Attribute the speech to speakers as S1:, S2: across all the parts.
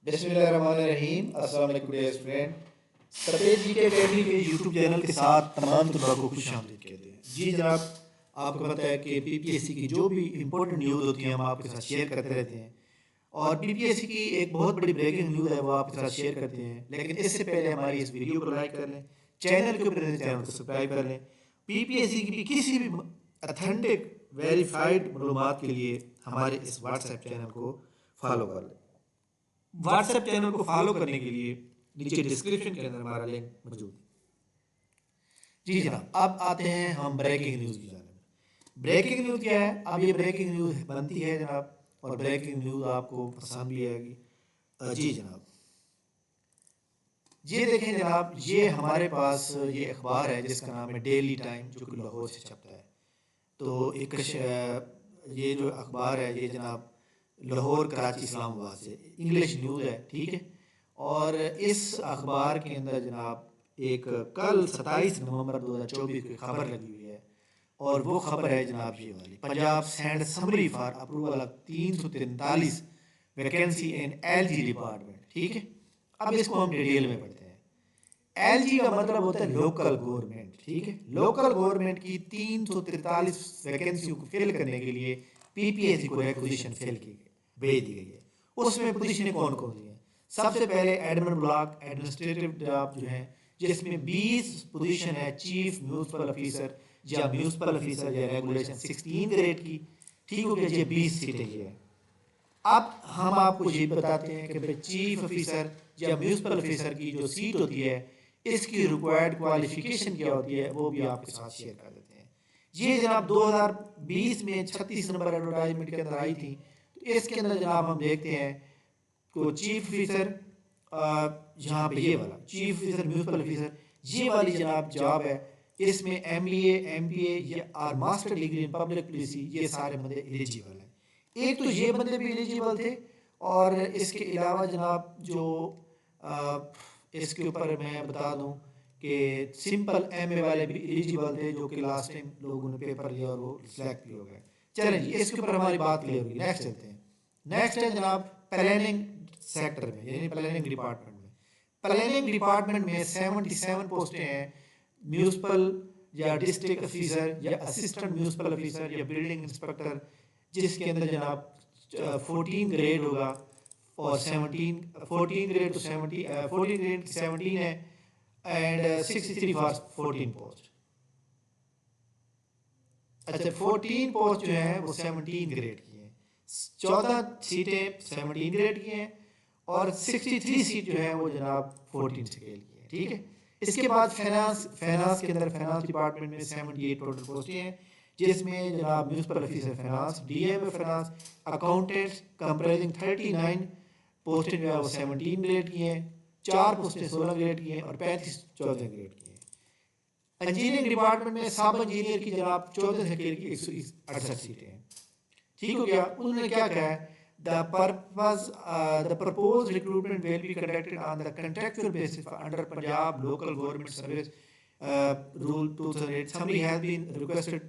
S1: बिस्मिल्लाहिर्रहमानिर्रहीम। अस्सलाम वालेकुम डियर स्टूडेंट। सफेद जी के अकेडमी के यूट्यूब चैनल के साथ तमाम तलबा को खुश आमदीद कहते हैं। जी जनाब, आपको पता है कि पीपीएससी की जो भी इंपॉर्टेंट न्यूज़ होती है हम आपके साथ शेयर करते रहते हैं। और पीपीएससी की एक बहुत बड़ी ब्रेकिंग न्यूज़ है, वो आपके साथ शेयर करते हैं। लेकिन इससे पहले हमारी इस वीडियो को लाइक कर लें, चैनल के ऊपर चैनल को सब्सक्राइब कर लें। पीपीएससी की भी किसी भी अथेंटिक वेरीफाइड मालूमात के लिए हमारे इस व्हाट्सएप चैनल को फॉलो कर लें। व्हाट्सएप चैनल को फॉलो करने के लिए नीचे डिस्क्रिप्शन के अंदर हमारा लिंक मौजूद है। जी जनाब, अब आते हैं हम ब्रेकिंग न्यूज़ की जानिब। ब्रेकिंग न्यूज़ क्या है? अब ये ब्रेकिंग न्यूज़ बनती है जनाब, और ब्रेकिंग न्यूज़ आपको पसंद भी आएगी। जी जनाब, ये देखें जनाब, ये हमारे पास ये अखबार है जिसका नाम है डेली टाइम, जो कि लाहौर से छपता है। तो ये जो अखबार है ये जनाब लाहौर, कराची, इस्लामाबाद से इंग्लिश न्यूज़ है, ठीक है। और इस अखबार के अंदर जनाब एक कल 27 नवंबर 2024 की खबर लगी हुई है, और वो खबर है जनाब ये वाली: Punjab send summary for approval of 343 vacancy in LG department, ठीक है। अब इसको हम डिटेल में पढ़ते हैं। एलजी का मतलब होता है लोकल गवर्नमेंट, ठीक है। लोकल गवर्नमेंट की 343 वैकेंसियों को फिल करने के लिए पीपीएससी को रिक्वेजिशन फिल की गई, भेज दी गई है। उसमें पोजीशनें कौन कौन सी हैं? सबसे पहले एडमिन ब्लॉक एडमिनिस्ट्रेटिव जॉब जो है, जिसमें 20 पोजीशन है चीफ म्यूनसिपल ऑफिसर या म्यूनसिपल ऑफिसर या रेगुलेशन 16 ग्रेड की, ठीक हो गया। ये 20 सीटें ये है। अब हम आपको ये बताते हैं कि भाई चीफ ऑफिसर या म्यूनसिपल ऑफिसर की जो सीट होती है, इसकी रिक्वायर्ड क्वालिफिकेशन क्या होती है, वो भी आपके साथ शेयर कर देते हैं। ये जनाब 2020 में 36 नंबर एडवर्टाइजमेंट के अंदर आई थी। तो इसके अंदर जनाब हम देखते हैं को चीफ ऑफिसर, यहाँ पे ये वाला चीफ ऑफिसर म्यूनसिपल ऑफिसर, ये वाली जनाब जॉब है। इसमें एमबीए, एमपीए या और master degree in public policy, ये सारे बंदे एलिजिबल हैं। एक तो ये बंदे भी एलिजिबल थे, और इसके अलावा जनाब जो इसके ऊपर मैं बता दूं कि सिंपल एमए वाले भी एलिजिबल थे, जो कि लास्ट टाइम लोगों ने पेपर लिया और वो सिलेक्ट भी हो गए। चलें जी, इसके ऊपर हमारी बात क्लियर होगी। नेक्स्ट चलते हैं। नेक्स्ट है जनाब प्लानिंग सेक्टर में, यानी प्लानिंग डिपार्टमेंट में। प्लानिंग डिपार्टमेंट में 77 पोस्टें हैं म्यूनसिपल या डिस्ट्रिक्ट ऑफिसर या असिस्टेंट म्यूनसिपल ऑफिसर या बिल्डिंग इंस्पेक्टर, जिसके अंदर जनाब 14 ग्रेड होगा, और 17 14 ग्रेड टू 17 14 ग्रेड 17 है, एंड 63 फॉर 14 पोस्ट। अच्छा, 14 पोस्ट जो है वो 17 ग्रेड की हैं, 14 सीटें 17 ग्रेड की हैं, और 63 सीट जो है वो जनाब 14 स्केल की है, ठीक है। इसके बाद फाइनेंस के अंदर फाइनेंस डिपार्टमेंट में 78 टोटल पोस्टें हैं, जिसमें जनाब municipal officer finance, DM finance, accountants comprising 39 पोस्टें जो है वो 17 ग्रेड की हैं, 4 पोस्टें 16 ग्रेड की हैं, और 35 14 ग्रेड की हैं। इंजीनियरिंग डिपार्टमेंट में सब इंजीनियर की जनाब 14 स्केल की 168 सीटें हैं, ठीक हो गया। उन्होंने क्या कहा है? the proposed recruitment will be conducted on the contractual basis under Punjab Local Government Service Rule 2008. Somebody has been requested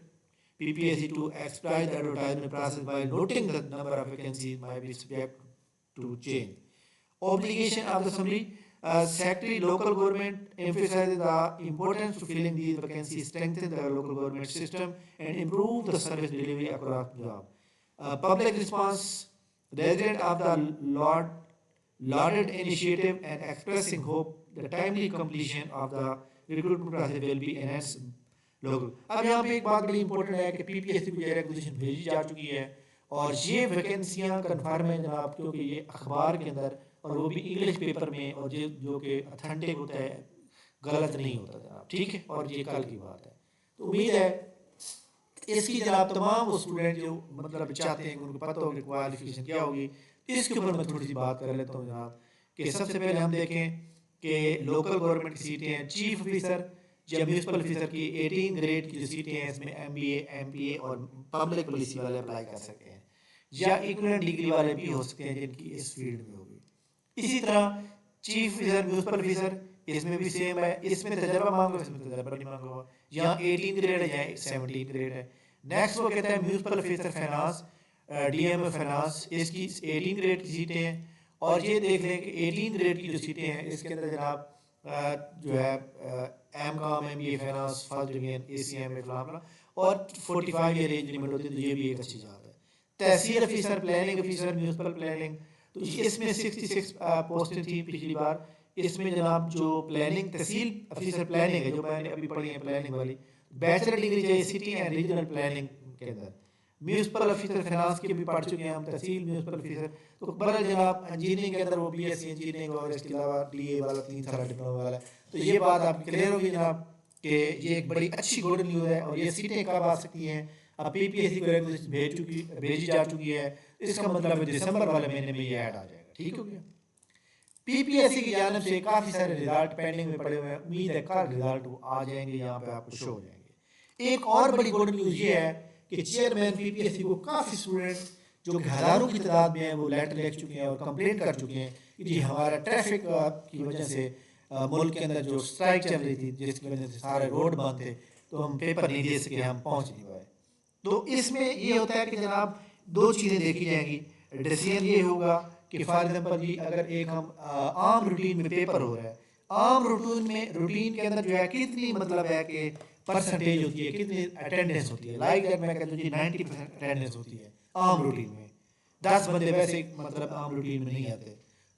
S1: PPSC to expedite the advertisement process while noting the number of vacancies might be subject to change. Obligation of the summary: Secretary Local Government emphasizes the importance of filling these vacancies, strengthen the local government system, and improve the service delivery across Punjab. Public response: resident of the lauded initiative and expressing hope the timely completion of the recruitment process will be enhanced local. अब यहाँ पे एक बात बड़ी important है कि PPSC को ये रिक्वेजिशन भेजी जा चुकी है, और ये वैकेंसियाँ कन्फर्म है जनाब, क्योंकि ये अखबार के अंदर, और वो भी इंग्लिश पेपर में, और ये जो कि अथेंटिक होता है, गलत नहीं होता जनाब, ठीक है। और ये कल की बात है। तो उम्मीद है इसकी जनाब तमाम वो स्टूडेंट जो मतलब चाहते हैं कि उनको पता होगी क्वालिफिकेशन क्या होगी, इसके ऊपर मैं थोड़ी सी बात कर लेता हूँ जनाब। कि सबसे पहले हम देखें कि लोकल गवर्नमेंट की सीटें हैं चीफ ऑफिसर या म्यूनसिपल ऑफिसर की 18 ग्रेड की जो सीटें हैं, इसमें एमबीए, एमपीए और पब्लिक पॉलिसी वाले अप्लाई कर सकते हैं, या इक्विवेलेंट डिग्री वाले भी हो सकते हैं जिनकी इस फील्ड में होगी। इसी तरह चीफ ऑफिसर म्यूनसिपल ऑफिसर, इसमें भी सेम है, इसमें तजर्बा मांगो, इसमें तजर्बा नहीं मांगा हुआ, यहाँ 18 ग्रेड है, यहाँ 17 ग्रेड है। नेक्स्ट वो कहता है municipal officer finance, DM finance, इसकी 18 ग्रेड की सीटें हैं, और ये देख लें कि 18 ग्रेड की जो सीटें हैं इसके अंदर जनाब जो है M com M B A finance first division A C M A फलाना और 45 ईयर एज लिमिट होती है, तो ये भी एक अच्छी बात है। तहसील officer, planning officer, municipal planning, तो इसमें 66 पोस्टें थी पिछली बार। इसमें जनाब जो प्लानिंग तहसील ऑफिसर प्लानिंग है जो मैंने अभी पढ़ी है प्लानिंग वाली, बैचलर डिग्री चाहिए सिटी एंड रीजनल प्लानिंग के अंदर। म्यूनसिपल ऑफिसर फाइनेंस के भी पढ़ चुके हैं हम, तहसील म्यूनसिपल ऑफिसर। तो बहरहाल जनाब इंजीनियरिंग के अंदर वो BSc इंजीनियरिंग और इसके अलावा DA वाला 3 साल डिप्लोमा वाला, तो ये बात आपकी क्लियर होगी जनाब कि ये एक बड़ी अच्छी गुड न्यूज़ है। और ये सीटें कब आ सकती हैं? अब PPSC को रेगुलेशन भेजी जा चुकी है, इसका मतलब है दिसंबर वाले महीने में ये ऐड आ जाएगा। ठीक हो गया। PPSC की जानब से काफ़ी सारे रिजल्ट पेंडिंग में पड़े हुए हैं, उम्मीद है कल रिजल्ट आ जाएंगे, यहाँ पे आपको शो हो जाएंगे। एक और बड़ी गुड न्यूज़ ये है कि चेयरमैन PPSC को काफ़ी स्टूडेंट जो कि हज़ारों की तादाद में है वो लेटर लिख चुके हैं और कंप्लेंट कर चुके हैं कि जी हमारा ट्रैफिक की वजह से मुल्क के अंदर जो स्ट्राइक चल रही थी जिसकी वजह से सारे रोड बंद थे, तो हम पेपर नहीं दे सके, हम पहुँच नहीं पाए। तो इसमें ये होता है कि जनाब दो चीज़ें देखी जाएंगी। डिसीजन ये होगा कि फॉर एग्जाम्पल जी अगर एक हम आम रूटीन में पेपर हो रहा है, आम रूटीन के अंदर जो है कितनी मतलब है कि परसेंटेज होती है, कितनी अटेंडेंस होती है, लाइक दैट मैं कहता हूँ जी 90% अटेंडेंस होती है आम रूटीन में। 10 बंदे वैसे मतलब आम रूटीन में नहीं आते,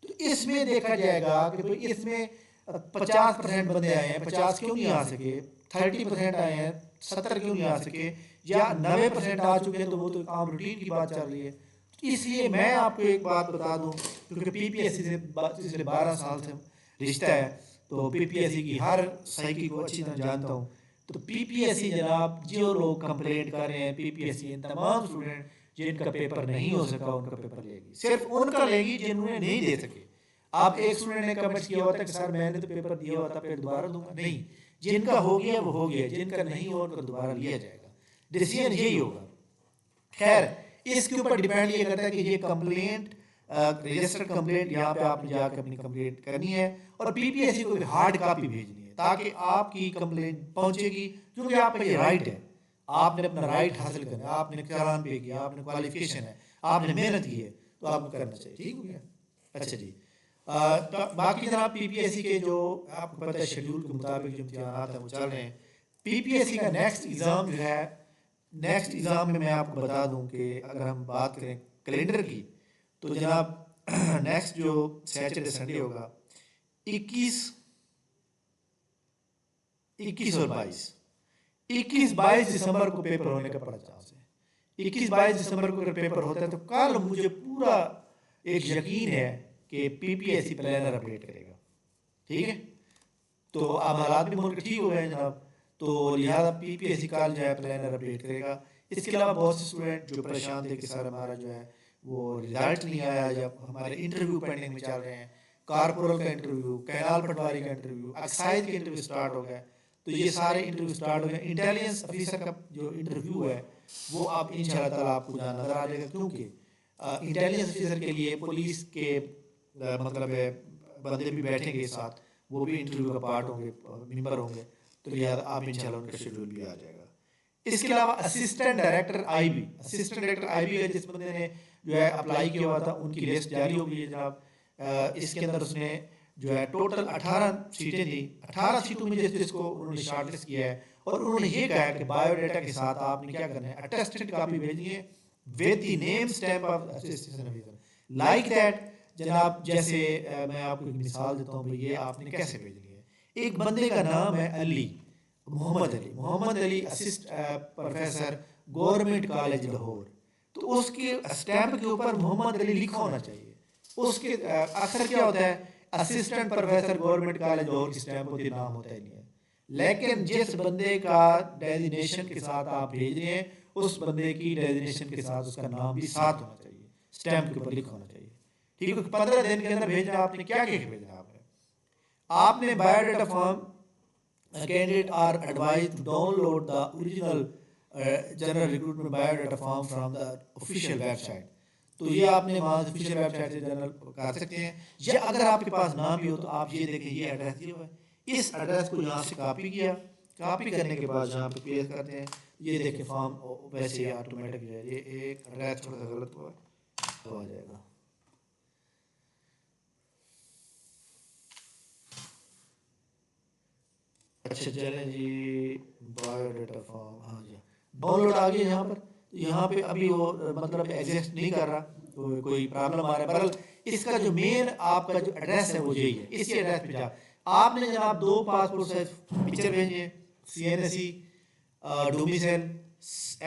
S1: तो इसमें देखा जाएगा कि भाई इसमें 50% बंदे आए हैं, 50 क्यों नहीं आ सके, 30% आए हैं, 70 क्यों नहीं आ सके, या 90% आ चुके हैं, तो वो तो आम रूटीन की बात चल रही है। इसलिए मैं आपको एक बात बता दूं, क्योंकि PPSC से पिछले 12 साल से रिश्ता है, तो PPSC की हर साइकिल को अच्छी तरह जानता हूँ। तो PPSC जनाब जो लोग कंप्लेंट कर रहे हैं, PPSC इन तमाम स्टूडेंट जिनका पेपर नहीं हो सका उनका पेपर लेगी, सिर्फ उनका लेगी जिन्होंने नहीं दे सके। आप एक स्टूडेंट ने कमेंट किया होता है कि सर मैंने तो पेपर दिया होता फिर दोबारा दूंगा, नहीं, जिनका हो गया वो हो गया, जिनका नहीं हुआ उनका दोबारा लिया जाएगा। डिसीजन यही होगा। खैर इसके ऊपर डिपेंड ये करता है कि ये कंप्लेंट रजिस्टर्ड कंप्लेंट यहाँ पे आपने जाकर अपनी कंप्लेंट करनी है और PPSC को भी हार्ड कॉपी भेजनी है ताकि आपकी कंप्लेंट पहुंचेगी, क्योंकि आपका ये राइट है, आपने अपना राइट हासिल करना है, आपने चालान पे किया, आपने क्वालिफिकेशन है, आपने मेहनत की है, तो आपको करना चाहिए। ठीक हो गया। अच्छा जी, तो बाकी जनाब PPSC के जो आपको पता है शेड्यूल के मुताबिक जो इम्तिहानात हैं वो चल रहे हैं। PPSC का नेक्स्ट एग्ज़ाम जो है, नेक्स्ट एग्ज़ाम में मैं आपको बता दूं कि अगर हम बात करें कैलेंडर की, तो जनाब नेक्स्ट जो सैटरडे संडे होगा 21 और 22 दिसंबर को पेपर होने का बड़ा चांस है। 21-22 दिसंबर को अगर पेपर होता है तो कल मुझे पूरा एक यकीन है कि PPSC प्लानर अपडेट करेगा। ठीक है, तो अब हालात भी मुल्क ठीक हो गए जनाब, तो लिहाजा PPSC कल जो है प्लानर अपडेट करेगा। इसके अलावा बहुत से स्टूडेंट जो परेशान थे कि सर हमारा जो है वो रिजल्ट नहीं आया, जब हमारे इंटरव्यू पेंडिंग में चल रहे हैं, कारपोरल का इंटरव्यू, कैनाल पटवारी का इंटरव्यू, एक्साइज के इंटरव्यू स्टार्ट हो गए, तो ये सारे इंटरव्यू स्टार्ट हो गए। इंटेलिजेंस ऑफिसर का जो इंटरव्यू है वो आप इंशाल्लाह ताला आपको जहाँ नज़र आ जाएगा, क्योंकि इंटेलिजेंस ऑफिसर के लिए पुलिस के मतलब बंदे भी बैठेंगे साथ, वो भी इंटरव्यू का पार्ट होंगे, मेंबर होंगे, तो लिहाजा आप इंशाल्लाह उनका शेड्यूल भी आ जाएगा। इसके अलावा असिस्टेंट डायरेक्टर IB है जिस बंदे ने जो है अप्लाई किया हुआ था, उनकी लिस्ट जारी हो गई है जनाब। इसके अंदर उसने जो है टोटल 18 सीटें थी, 18 सीटों में जिसको उन्होंने शॉर्टलिस्ट किया है और उन्होंने ये कहा है कि बायोडाटा के साथ आपने क्या करना है, अटेस्टेड कॉपी भेजनी है with the name stamp of assistant officer like that. जनाब जैसे मैं आपको एक मिसाल देता हूँ, ये आपने कैसे भेजनी है। एक बंदे का नाम है Mohammad Ali assist professor government college Lahore, तो उसके स्टैम्प के ऊपर मोहम्मद अली लिखा होना चाहिए। उसके अक्सर क्या होता है assistant professor government college Lahore की स्टैम्प होती है, नाम होता ही नहीं है। लेकिन जिस बंदे का डेजिग्नेशन के साथ आप भेज रहे हैं उस बंदे की डेजिग्नेशन के साथ उसका नाम भी साथ होना चाहिए, स्टैम्प के ऊपर लिखा होना चाहिए। ठीक है, 15 दिन के अंदर भेजना। आपने क्या क्या भेजना, आपने biodata form candidate are advised to download the original general recruitment biodata form from the official website। तो ये आपने वहाँ ऑफिशियल वेबसाइट से जनरल कर सकते हैं, या अगर आपके पास ना भी हो तो आप ये देखें ये एड्रेस दिया हुआ है, इस एड्रेस को यहाँ से कॉपी किया, कॉपी करने के बाद यहाँ पे पेस्ट करते हैं, ये देखें फॉर्म वैसे ऑटोमेटिक जो है, ये एक एड्रेस थोड़ा सा गलत हुआ तो आ जाएगा। अच्छा चलें जी, बायोडाटा फॉर्म, हाँ जी, डाउनलोड आ गया यहाँ पर। तो यहाँ पे अभी वो मतलब एग्जिस्ट नहीं कर रहा, तो कोई प्रॉब्लम आ रहा है। बहरहाल इसका जो मेन आपका जो एड्रेस है वो यही है, इसी एड्रेस पे जा आपने जनाब 2 पासपोर्ट साइज पिक्चर भेजे हैं, CNSE, डोमिसाइल,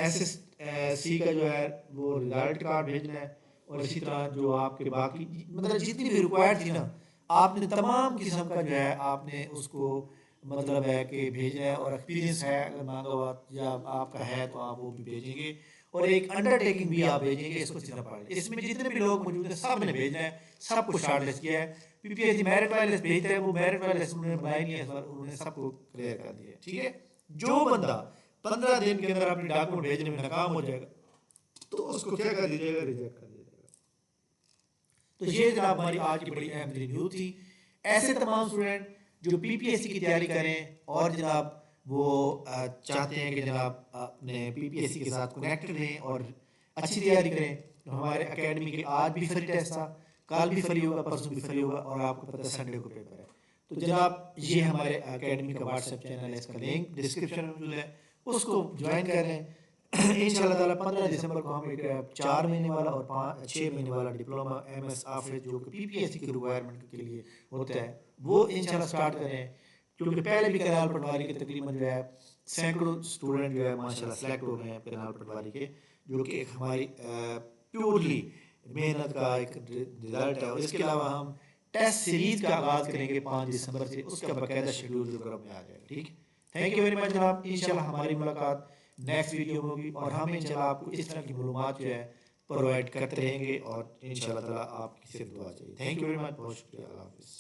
S1: SSC का जो है वो रिजल्ट कार्ड भेजना है, और इसी तरह जो आपके बाकी मतलब जितनी भी रिक्वायर्ड थी ना, आपने तमाम किस्म का जो है आपने उसको मतलब है कि भेजना है। और एक्सपीरियंस है अगर मांगा हुआ या आपका है तो आप वो भी भेजेंगे, और एक अंडरटेकिंग भी आप भेजेंगे इसको चिन्ह पड़े। इसमें जितने भी लोग मौजूद हैं सब ने भेजना है, सबको शॉर्टलिस्ट किया है। PPSC मेरिट वाले लिस्ट भेजते हैं, वो मेरिट वाले लिस्ट उन्होंने बनाई नहीं है इस बार, उन्होंने सबको क्लियर कर दिया है। ठीक है, जो बंदा 15 दिन के अंदर अपने डॉक्यूमेंट भेजने में नाकाम हो जाएगा तो उसको क्या कर दिया जाएगा, रिजेक्ट कर दिया जाएगा। तो ये जनाब हमारी आज की बड़ी अहम न्यूज़ थी। ऐसे तमाम स्टूडेंट जो PPSC की तैयारी करें और जनाब वो चाहते हैं कि जनाब अपने PPSC के साथ कनेक्टेड रहें और अच्छी तैयारी करें, तो हमारे एकेडमी के आज भी फ्री टेस्ट था, कल भी फ्री होगा, परसों भी फ्री होगा, और आपको पता है संडे को पेपर है। तो जनाब ये हमारे एकेडमी का व्हाट्सएप चैनल है, इसका लिंक डिस्क्रिप्शन में मौजूद है, उसको ज्वाइन कर लें। इंशाल्लाह ताला 15 दिसंबर को हम एक 4 महीने वाला और 6 महीने वाला डिप्लोमा MS ऑफिस जो कि PPSC की रिक्वायरमेंट के लिए होता है वो इंशाल्लाह स्टार्ट करें, क्योंकि पहले भी करनाल पटवारी के तकरीबन जो है सैकड़ों स्टूडेंट जो है माशाल्लाह सेलेक्ट हो गए हैं करनाल पटवारी के, जो कि एक हमारी प्योरली मेहनत का एक रिजल्ट है। और इसके अलावा हम टेस्ट सीरीज का आगाज़ करेंगे 5 दिसंबर से, उसका बाकायदा शेड्यूल जो ग्रुप में आ जाएगा। ठीक, थैंक यू वेरी मच जनाब। इंशाल्लाह हमारी मुलाकात नेक्स्ट वीडियो में होगी, और हम इंशाल्लाह आपको इस तरह की मालूमात जो है प्रोवाइड करते रहेंगे, और इंशाल्लाह ताला आपकी सिर्फ दुआ चाहिए। थैंक यू वेरी मच, बहुत शुक्रिया, अल्लाह हाफिज़।